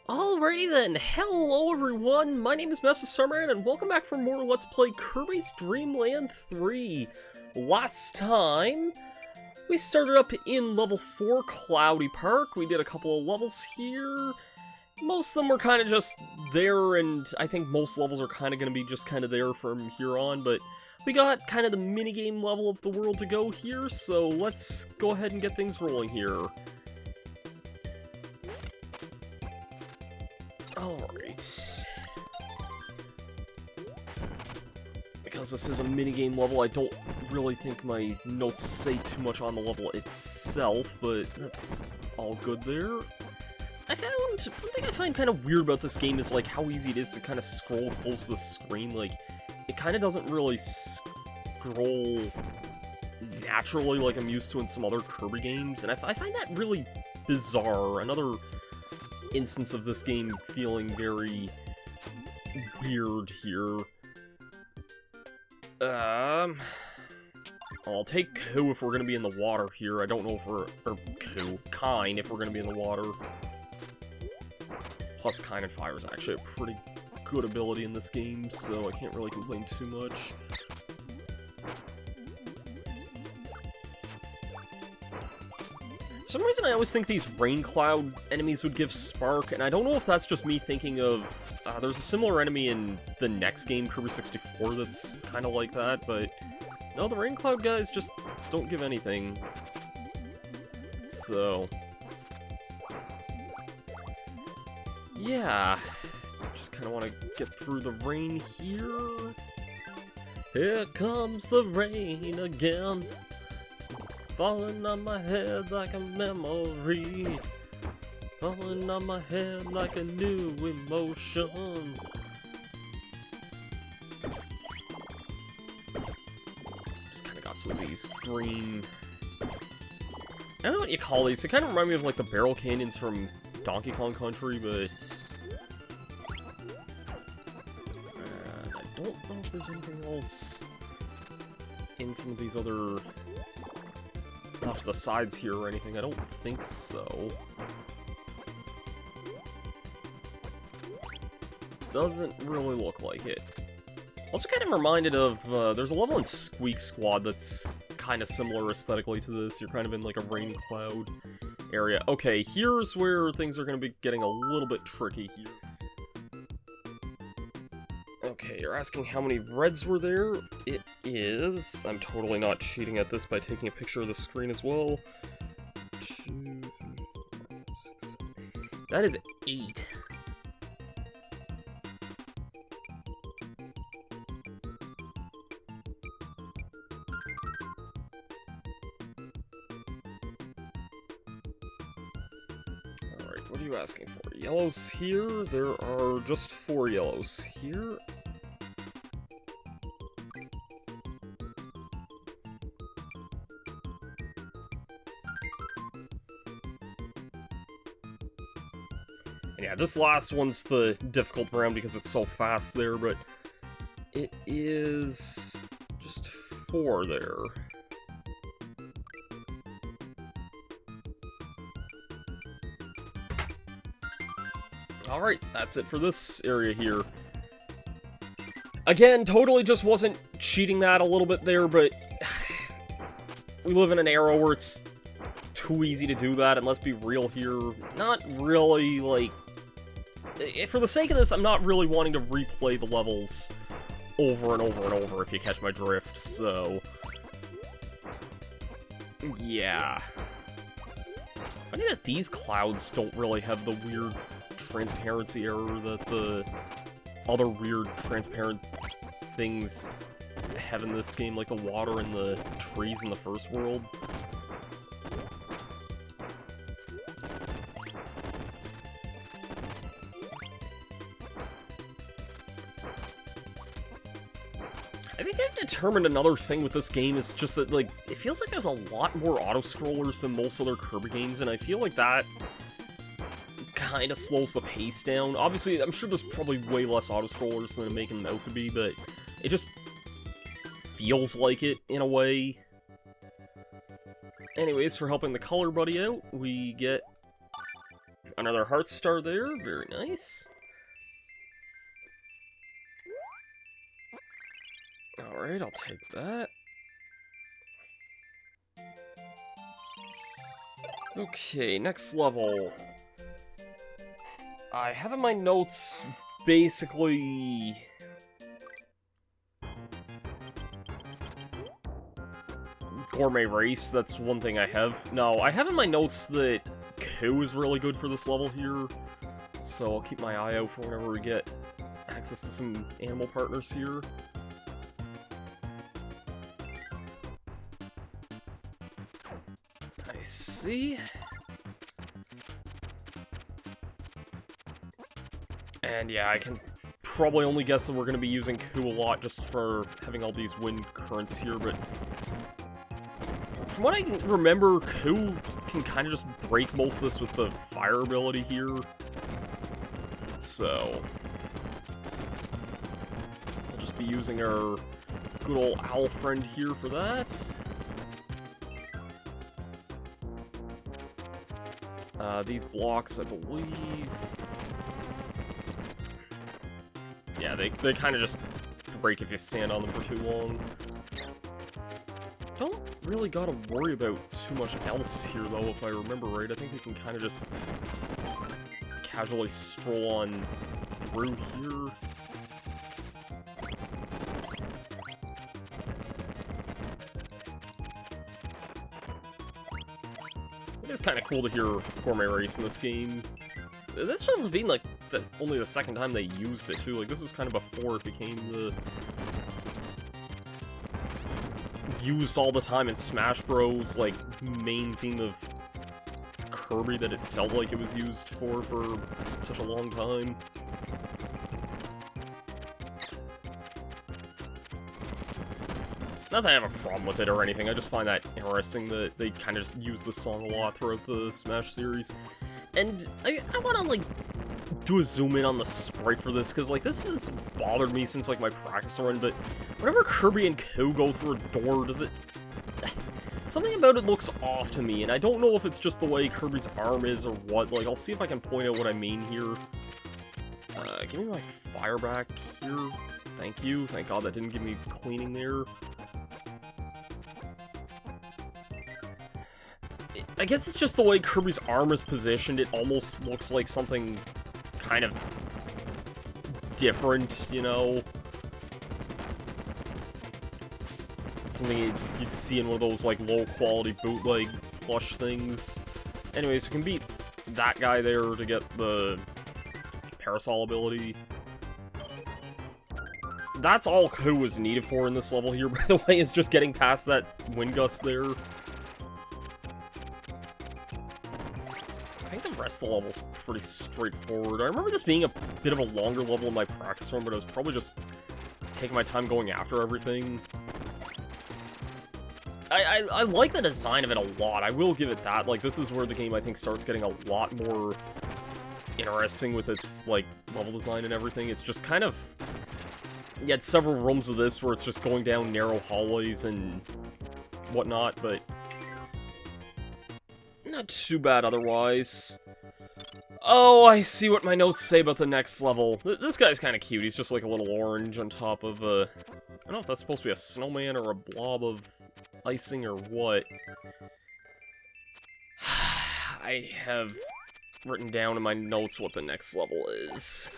Alrighty then, hello everyone, my name is Masterstarman, and welcome back for more Let's Play Kirby's Dream Land 3. Last time, we started up in level 4, Cloudy Park. We did a couple of levels here. Most of them were kind of just there, and I think most levels are kind of going to be just kind of there from here on, but we got kind of the minigame level of the world to go here, so let's go ahead and get things rolling here. Alright. Because this is a minigame level, I don't really think my notes say too much on the level itself, but that's all good there. One thing I find kind of weird about this game is like how easy it is to kind of scroll close to the screen. Like, it kind of doesn't really scroll naturally like I'm used to in some other Kirby games, and I find that really bizarre. Another instance of this game feeling very weird here. I'll take Ku if we're gonna be in the water here. I don't know if we're... or Ku. Kine if we're gonna be in the water. Plus, Kine and Fire is actually a pretty good ability in this game, so I can't really complain too much. For some reason, I always think these rain cloud enemies would give Spark, and I don't know if that's just me thinking of... there's a similar enemy in the next game, Kirby 64, that's kind of like that, but... no, the rain cloud guys just don't give anything. So... yeah. Just kind of want to get through the rain here. Here comes the rain again. Falling on my head like a memory. Falling on my head like a new emotion. Just kind of got some of these green... I don't know what you call these. They kind of remind me of like the barrel cannons from Donkey Kong Country, but... I don't know if there's anything else in some of these other... off to the sides here or anything. I don't think so. Doesn't really look like it. Also kind of reminded of, there's a level in Squeak Squad that's kind of similar aesthetically to this. You're kind of in like a rain cloud area. Okay, here's where things are going to be getting a little bit tricky here. Okay, you're asking how many reds were there? It is... I'm totally not cheating at this by taking a picture of the screen as well. 2, 4, 6, 7. That is 8. Alright, what are you asking for? Yellows here? There are just 4 yellows here. And yeah, this last one's the difficult round because it's so fast there, but it is just 4 there. Alright, that's it for this area here. Again, totally just wasn't cheating that a little bit there, but we live in an era where it's too easy to do that, and let's be real here, not really, like... for the sake of this, I'm not really wanting to replay the levels over and over and over, if you catch my drift, so... yeah. Funny that these clouds don't really have the weird transparency error that the other weird transparent things have in this game, like the water and the trees in the first world. I think I've determined another thing with this game is just that, like, it feels like there's a lot more auto-scrollers than most other Kirby games, and I feel like that kind of slows the pace down. Obviously, I'm sure there's probably way less auto-scrollers than I'm making them out to be, but it just feels like it, in a way. Anyways, for helping the color buddy out, we get another heart star there, very nice. Alright, I'll take that. Okay, next level. I have in my notes, basically... Gourmet race, that's one thing I have. No, I have in my notes that Ku is really good for this level here, so I'll keep my eye out for whenever we get access to some animal partners here. I see. And yeah, I can probably only guess that we're going to be using Ku a lot just for having all these wind currents here, but from what I can remember, Ku can kind of just break most of this with the fire ability here. So we'll just be using our good old owl friend here for that. These blocks, I believe... Yeah, they kind of just break if you stand on them for too long. Don't really gotta worry about too much else here, though, if I remember right. I think we can kind of just casually stroll on through here. It's kind of cool to hear Gourmet Race in this game. This one was being like, that's only the second time they used it too. Like, this was kind of before it became the used all the time in Smash Bros. Like, main theme of Kirby that it felt like it was used for such a long time. Not that I have a problem with it or anything, I just find that interesting that they kind of just use the song a lot throughout the Smash series. And I want to, like, do a zoom in on the sprite for this, because, like, this has bothered me since, like, my practice run, but whenever Kirby and Ku go through a door, does it... Something about it looks off to me, and I don't know if it's just the way Kirby's arm is or what. Like, I'll see if I can point out what I mean here. Give me my fire back here. Thank you. Thank God that didn't give me cleaning there. I guess it's just the way Kirby's arm is positioned. It almost looks like something kind of different, you know? Something you'd see in one of those, like, low-quality bootleg plush things. Anyways, we can beat that guy there to get the Parasol ability. That's all Ku was needed for in this level here, by the way, is just getting past that wind gust there. I think the rest of the level's pretty straightforward. I remember this being a bit of a longer level in my practice run, but I was probably just taking my time going after everything. I like the design of it a lot, I will give it that. Like, this is where the game, I think, starts getting a lot more interesting with its, like, level design and everything. It's just kind of... You had several rooms of this where it's just going down narrow hallways and whatnot, but not too bad otherwise. Oh, I see what my notes say about the next level. This guy's kind of cute. He's just like a little orange on top of a... I don't know if that's supposed to be a snowman or a blob of icing or what. I have written down in my notes what the next level is.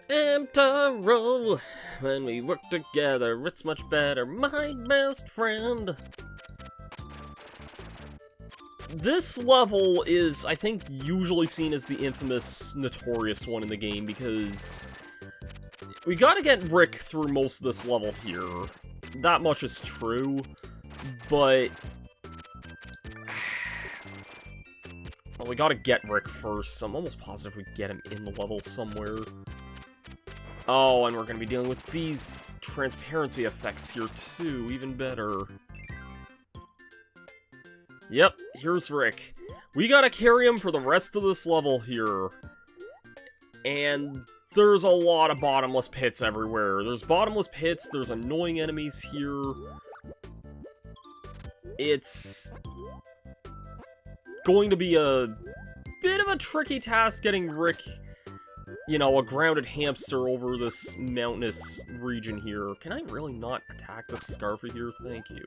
Amtaro, when we work together, it's much better, my best friend. This level is, I think, usually seen as the infamous, notorious one in the game, because we gotta get Rick through most of this level here. That much is true, but... Well, we gotta get Rick first, so I'm almost positive we get him in the level somewhere. Oh, and we're gonna be dealing with these transparency effects here too, even better. Yep, here's Rick. We gotta carry him for the rest of this level here. And there's a lot of bottomless pits everywhere. There's bottomless pits, there's annoying enemies here. it's going to be a bit of a tricky task getting Rick, you know, a grounded hamster over this mountainous region here. Can I really not attack this Scarfy here? Thank you.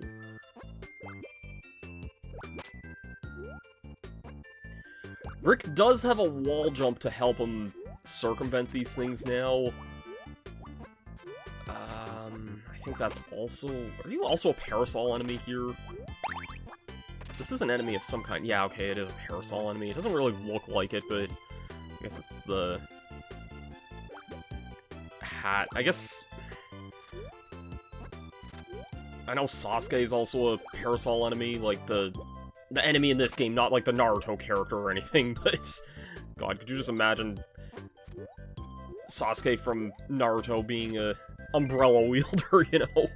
Rick does have a wall jump to help him circumvent these things now. I think that's also... Are you also a parasol enemy here? This is an enemy of some kind. Yeah, okay, it is a parasol enemy. It doesn't really look like it, but I guess it's the hat. I guess... I know Sasuke is also a parasol enemy, like the enemy in this game, not like the Naruto character or anything, but... God, could you just imagine Sasuke from Naruto being a umbrella wielder, you know?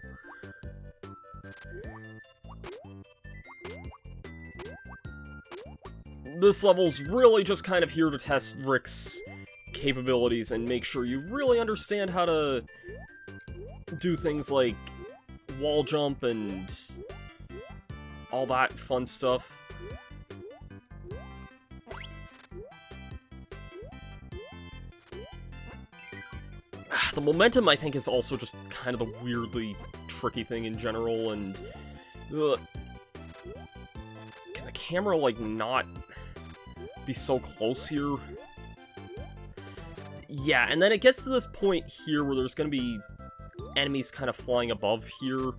This level's really just kind of here to test Rick's capabilities and make sure you really understand how to do things like wall jump and all that fun stuff. The momentum, I think, is also just kind of the weirdly tricky thing in general, and... Can the camera, like, not be so close here? Yeah, and then it gets to this point here where there's gonna be enemies kind of flying above here.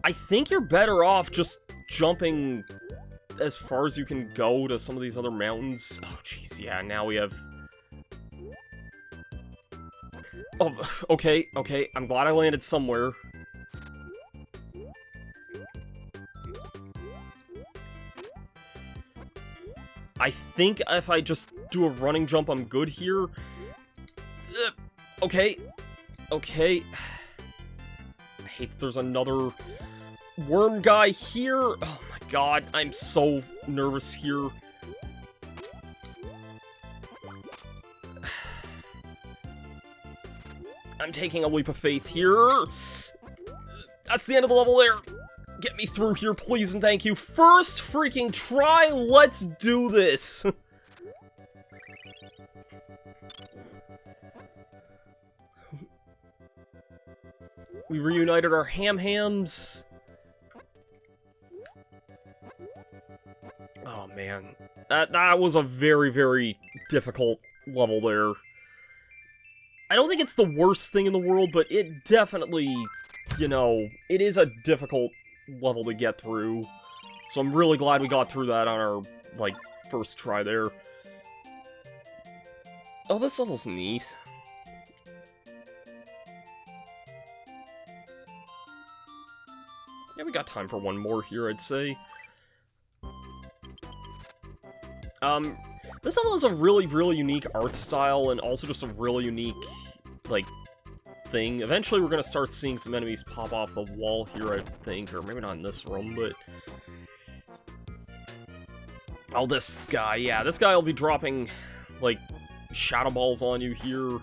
I think you're better off just jumping as far as you can go to some of these other mountains. Oh, jeez, yeah, now we have... Oh, okay, I'm glad I landed somewhere. I think if I just do a running jump, I'm good here. Okay. I hate that there's another worm guy here. Oh my god, I'm so nervous here. I'm taking a leap of faith here. That's the end of the level there. Get me through here, please and thank you. First freaking try, let's do this. We reunited our ham-hams. Oh man, that was a very, very difficult level there. I don't think it's the worst thing in the world, but it definitely, you know, it is a difficult level to get through. So I'm really glad we got through that on our, like, first try there. Oh, this level's neat. Yeah, we got time for one more here, I'd say. This level has a really, really unique art style, and also just a really unique, like, thing. Eventually we're gonna start seeing some enemies pop off the wall here, I think, or maybe not in this room, but... Oh, this guy, yeah, this guy will be dropping, like, shadow balls on you here.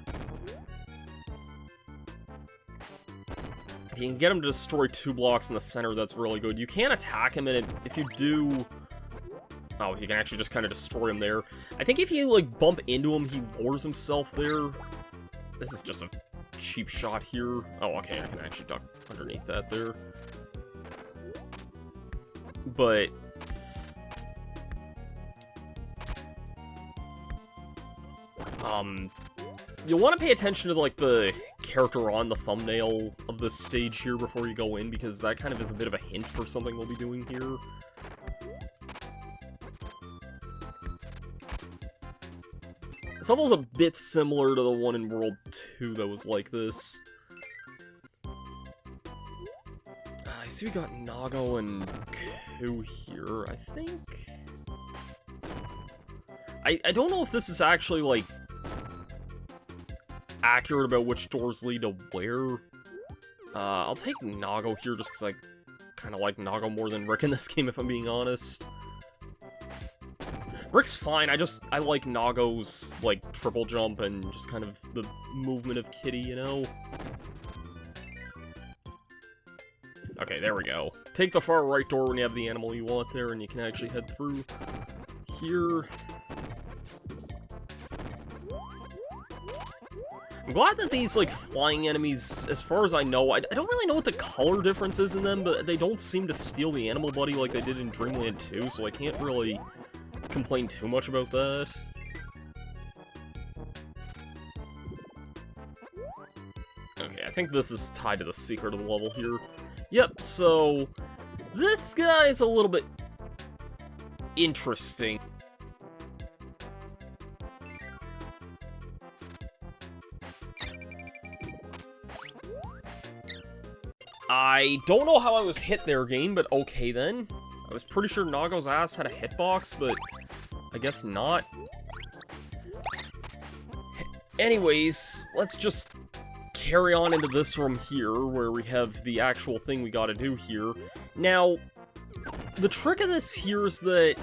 If you can get him to destroy 2 blocks in the center, that's really good. You can attack him, and if you do... Oh, you can actually just kind of destroy him there. I think if you, like, bump into him, he lowers himself there. This is just a cheap shot here. Oh, okay, I can actually duck underneath that there. But... you'll want to pay attention to, like, the character on the thumbnail of this stage here before you go in, because that kind of is a bit of a hint for something we'll be doing here. This level's a bit similar to the one in World 2 that was like this. I see we got Nago and Ku here, I think. I don't know if this is actually, like, accurate about which doors lead to where. I'll take Nago here just because I kind of like Nago more than Rick in this game, if I'm being honest. Rick's fine, I like Nago's, like, triple jump and just kind of the movement of Kitty, you know? Okay, there we go. Take the far right door when you have the animal you want there, and you can actually head through here. I'm glad that these, like, flying enemies, as far as I know, I don't really know what the color difference is in them, but they don't seem to steal the animal buddy like they did in Dreamland 2, so I can't really complain too much about that. Okay, I think this is tied to the secret of the level here. Yep, so this guy is a little bit interesting. I don't know how I was hit there, game, but okay then. I was pretty sure Nago's ass had a hitbox, but I guess not. Anyways, let's just carry on into this room here, where we have the actual thing we gotta do here. Now, the trick of this here is that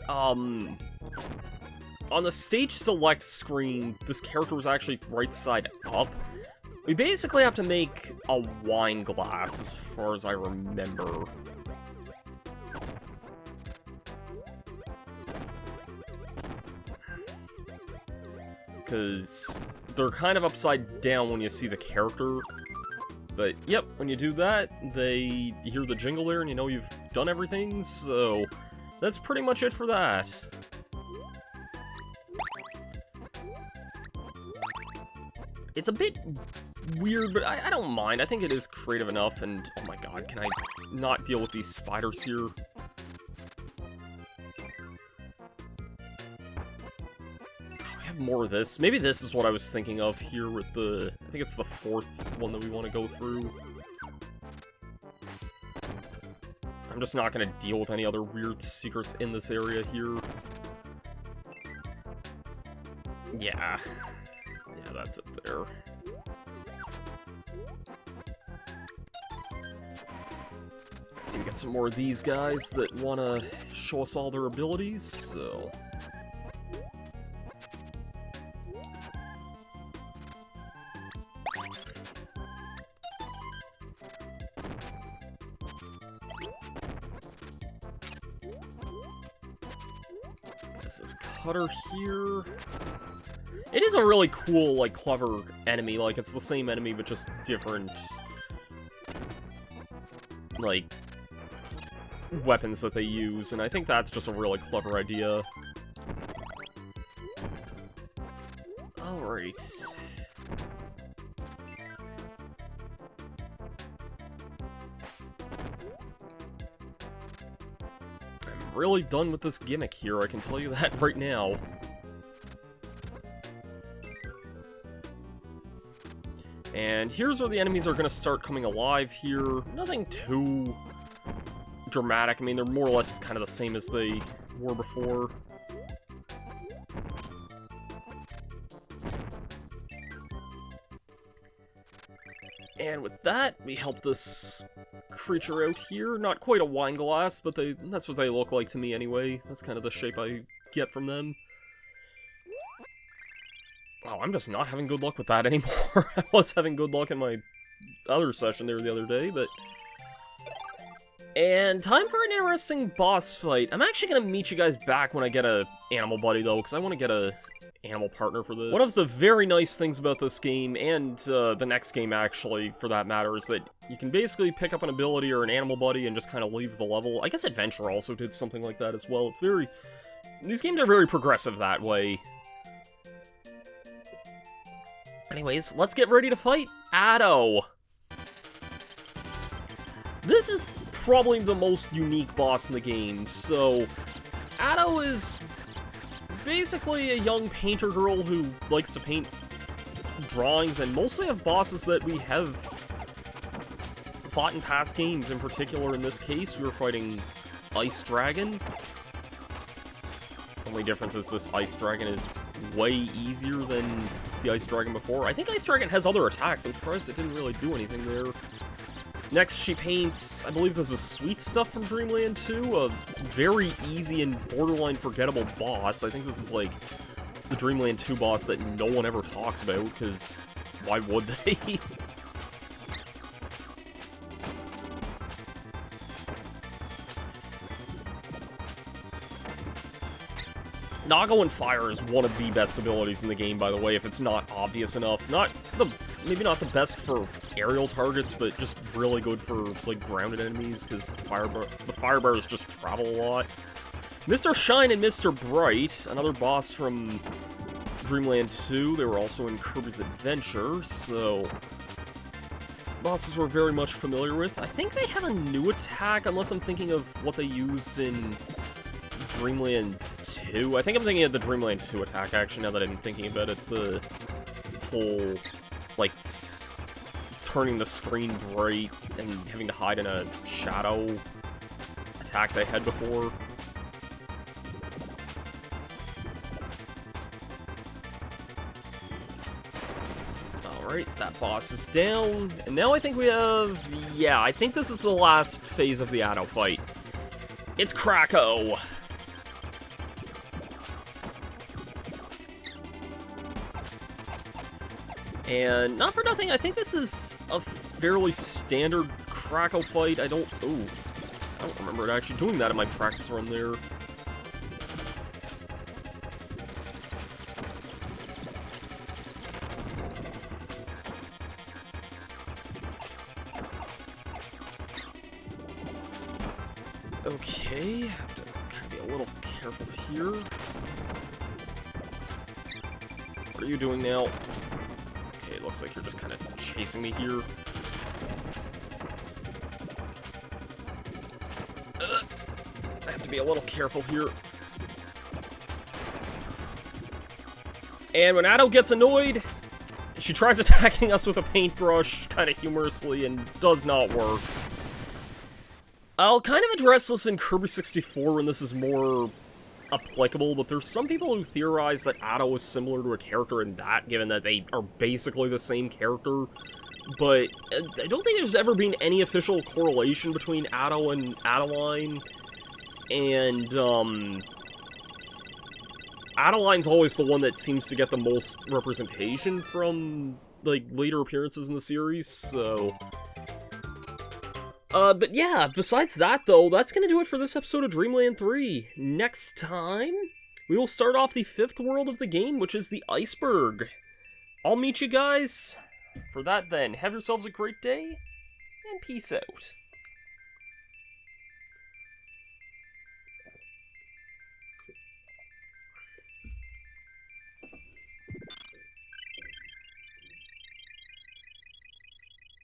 on the stage select screen, this character was actually right side up. We basically have to make a wine glass, as far as I remember. Because they're kind of upside down when you see the character. But, yep, when you do that, you hear the jingle there, and you know you've done everything, so that's pretty much it for that. It's a bit weird, but I don't mind. I think it is creative enough, and oh my god, can I not deal with these spiders here? Oh, we have more of this. Maybe this is what I was thinking of here with the... I think it's the fourth one that we want to go through. I'm just not going to deal with any other weird secrets in this area here. Yeah. Yeah, that's it there. So we got some more of these guys that want to show us all their abilities, so... This is Cutter here. It is a really cool, like, clever enemy. Like, it's the same enemy, but just different, like, weapons that they use, and I think that's just a really clever idea. Alright. I'm really done with this gimmick here, I can tell you that right now. And here's where the enemies are going to start coming alive here. Nothing too dramatic. I mean, they're more or less kind of the same as they were before. And with that, we help this creature out here. Not quite a wine glass, but that's what they look like to me anyway. That's kind of the shape I get from them. Oh, I'm just not having good luck with that anymore. I was having good luck in my other session there the other day, but... And time for an interesting boss fight. I'm actually going to meet you guys back when I get a animal buddy, though, because I want to get a animal partner for this. One of the very nice things about this game, and the next game, actually, for that matter, is that you can basically pick up an ability or an animal buddy and just kind of leave the level. I guess Adventure also did something like that as well. It's very... These games are very progressive that way. Anyways, let's get ready to fight Addo. This is probably the most unique boss in the game. So, Addo is basically a young painter girl who likes to paint drawings, and mostly of bosses that we have fought in past games. In particular, in this case, we were fighting Ice Dragon. Only difference is this Ice Dragon is way easier than the Ice Dragon before. I think Ice Dragon has other attacks. I'm surprised it didn't really do anything there. Next, she paints, I believe this is Sweet Stuff from Dreamland 2, a very easy and borderline forgettable boss. I think this is, like, the Dreamland 2 boss that no one ever talks about, because why would they? Nago and Fire is one of the best abilities in the game, by the way, if it's not obvious enough. Maybe not the best for aerial targets, but just really good for, like, grounded enemies, because the fire bars just travel a lot. Mr. Shine and Mr. Bright, another boss from Dreamland 2, they were also in Kirby's Adventure, so bosses we're very much familiar with. I think they have a new attack, unless I'm thinking of what they used in Dreamland 2. I think I'm thinking of the Dreamland 2 attack, actually, now that I'm thinking about it. The whole, like, turning the screen bright and having to hide in a shadow attack they had before. Alright, that boss is down, and now I think we have... yeah, I think this is the last phase of the Addo fight. It's Kracko! And not for nothing, I think this is a fairly standard Kracko fight. I don't remember it actually doing that in my practice run there. Okay, have to kind of be a little careful here. What are you doing now? Okay, it looks like you're just kind of chasing me here. I have to be a little careful here. And when Addo gets annoyed, she tries attacking us with a paintbrush, kind of humorously, and does not work. I'll kind of address this in Kirby 64 when this is more applicable, but there's some people who theorize that Addo is similar to a character in that, given that they are basically the same character. But I don't think there's ever been any official correlation between Addo and Adeline. And, Adeline's always the one that seems to get the most representation from, like, later appearances in the series, so... but yeah, besides that, though, that's gonna do it for this episode of Dreamland 3. Next time, we will start off the 5th world of the game, which is the Iceberg. I'll meet you guys for that then. Have yourselves a great day, and peace out.